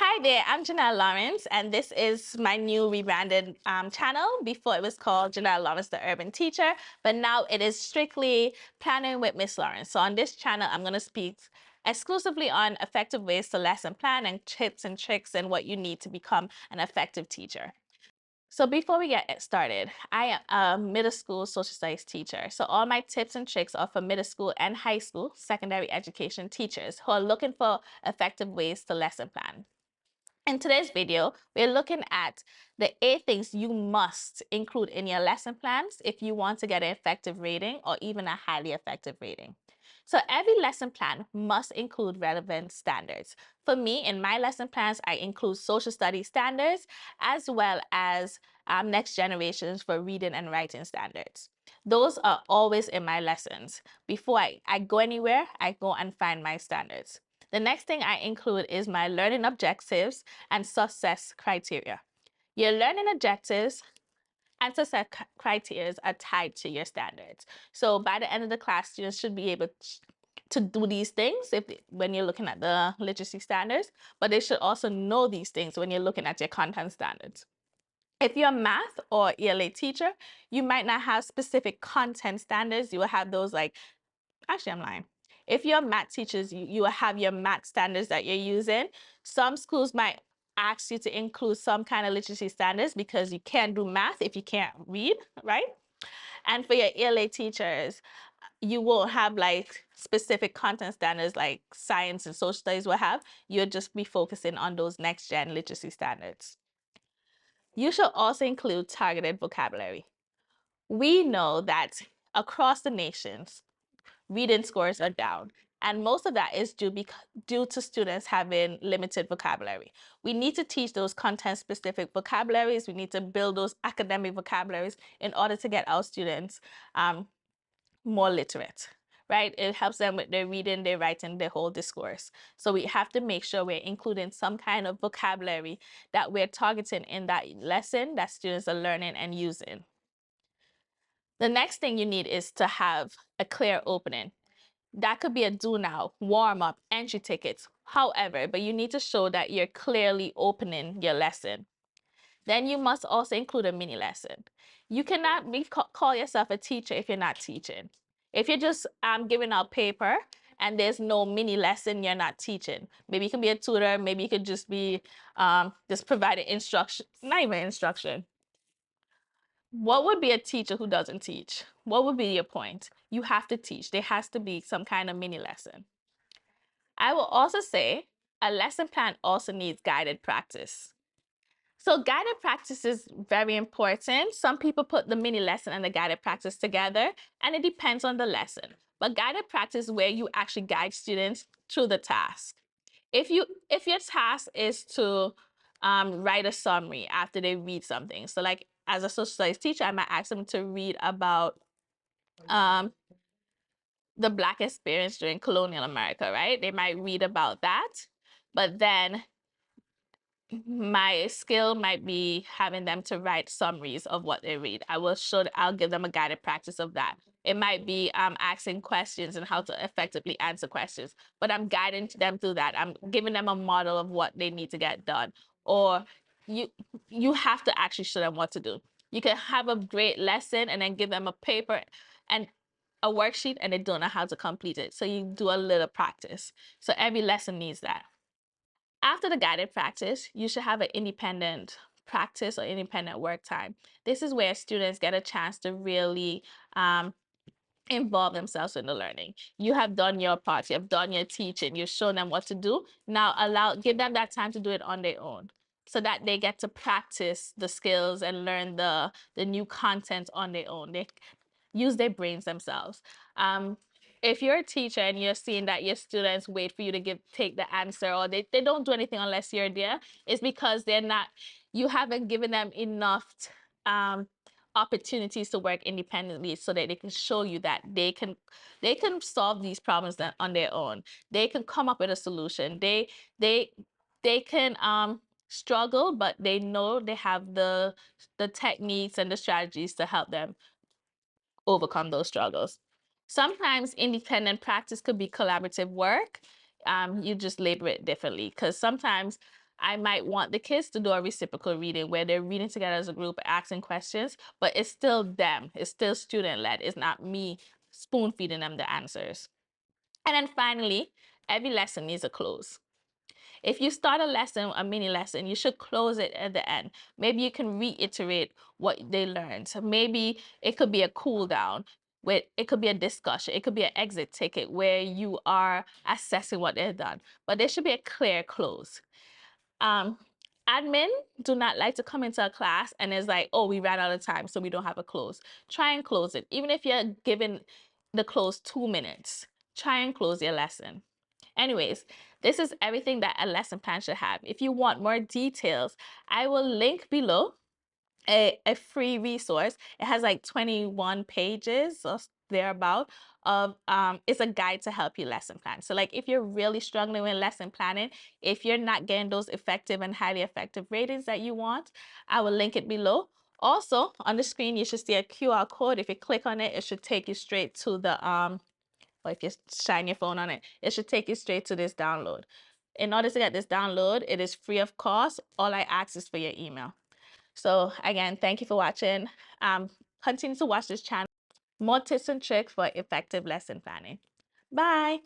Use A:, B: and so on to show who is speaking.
A: Hi there, I'm Janelle Lawrence, and this is my new rebranded channel. Before it was called Janelle Lawrence, the Urban Teacher, but now it is strictly Planning with Miss Lawrence. So on this channel, I'm going to speak exclusively on effective ways to lesson plan and tips and tricks and what you need to become an effective teacher. So before we get started, I am a middle school social studies teacher. So all my tips and tricks are for middle school and high school secondary education teachers who are looking for effective ways to lesson plan. In today's video, we're looking at the 8 things you must include in your lesson plans if you want to get an effective rating or even a highly effective rating. So every lesson plan must include relevant standards. For me, in my lesson plans, I include social studies standards as well as next generations for reading and writing standards. Those are always in my lessons. Before I go anywhere, I go and find my standards. The next thing I include is my learning objectives and success criteria. Your learning objectives and success criteria are tied to your standards. So by the end of the class, students should be able to do these things when you're looking at the literacy standards, but they should also know these things when you're looking at your content standards. If you're a math or ELA teacher, you might not have specific content standards. You will have those like, actually, I'm lying. If you're math teachers, you will have your math standards that you're using. Some schools might ask you to include some kind of literacy standards because you can't do math if you can't read, right? And for your ELA teachers, you won't have like specific content standards like science and social studies will have. You'll just be focusing on those next gen literacy standards. You should also include targeted vocabulary. We know that across the nations, reading scores are down. And most of that is due to students having limited vocabulary. We need to teach those content-specific vocabularies. We need to build those academic vocabularies in order to get our students more literate, right? It helps them with their reading, their writing, their whole discourse. So we have to make sure we're including some kind of vocabulary that we're targeting in that lesson that students are learning and using. The next thing you need is to have a clear opening. That could be a do now, warm up, entry tickets, however, but you need to show that you're clearly opening your lesson. Then you must also include a mini lesson. You cannot call yourself a teacher if you're not teaching. If you're just giving out paper and there's no mini lesson, you're not teaching. Maybe you can be a tutor, maybe you could just be just providing instruction, not even instruction. What would be a teacher who doesn't teach? What would be your point? You have to teach. There has to be some kind of mini lesson. I will also say a lesson plan also needs guided practice. So guided practice is very important. Some people put the mini lesson and the guided practice together, and it depends on the lesson. But guided practice is where you actually guide students through the task. If your task is to write a summary after they read something, so like as a social studies teacher, I might ask them to read about the Black experience during colonial America, right? They might read about that, but then my skill might be having them to write summaries of what they read. I'll give them a guided practice of that. It might be asking questions and how to effectively answer questions, but I'm guiding them through that. I'm giving them a model of what they need to get done. Or you have to actually show them what to do. You can have a great lesson and then give them a paper and a worksheet and they don't know how to complete it. So you do a little practice. So every lesson needs that. After the guided practice, you should have an independent practice or independent work time. This is where students get a chance to really involve themselves in the learning. You have done your part, you have done your teaching, you've shown them what to do. Now give them that time to do it on their own so that they get to practice the skills and learn the new content on their own. They use their brains themselves. If you're a teacher and you're seeing that your students wait for you to take the answer, or they don't do anything unless you're there, it's because you haven't given them enough opportunities to work independently so that they can show you that they can solve these problems on their own. They can come up with a solution. They can struggle, but they know they have the techniques and the strategies to help them overcome those struggles. Sometimes independent practice could be collaborative work. You just label it differently because sometimes I might want the kids to do a reciprocal reading where they're reading together as a group, asking questions, but it's still them. It's still student-led. It's not me spoon feeding them the answers. And then finally, every lesson needs a close. If you start a lesson, a mini lesson, you should close it at the end. Maybe you can reiterate what they learned. So maybe it could be a cool down. It could be a discussion. It could be an exit ticket where you are assessing what they've done. But there should be a clear close. Um, Admin do not like to come into a class and it's like, oh, we ran out of time, so we don't have a close. Try and close it. Even if you're given the close 2 minutes, try and close your lesson. Anyways, this is everything that a lesson plan should have. If you want more details, I will link below a free resource. It has like 21 pages or thereabout of it's a guide to help you lesson plan. So like if you're really struggling with lesson planning, if you're not getting those effective and highly effective ratings that you want, I will link it below. Also on the screen you should see a QR code. If you click on it, it should take you straight to the or if you shine your phone on it, it should take you straight to this download. In order to get this download, it is free of cost. All I ask is for your email. So again, thank you for watching. Continue to watch this channel. More tips and tricks for effective lesson planning. Bye.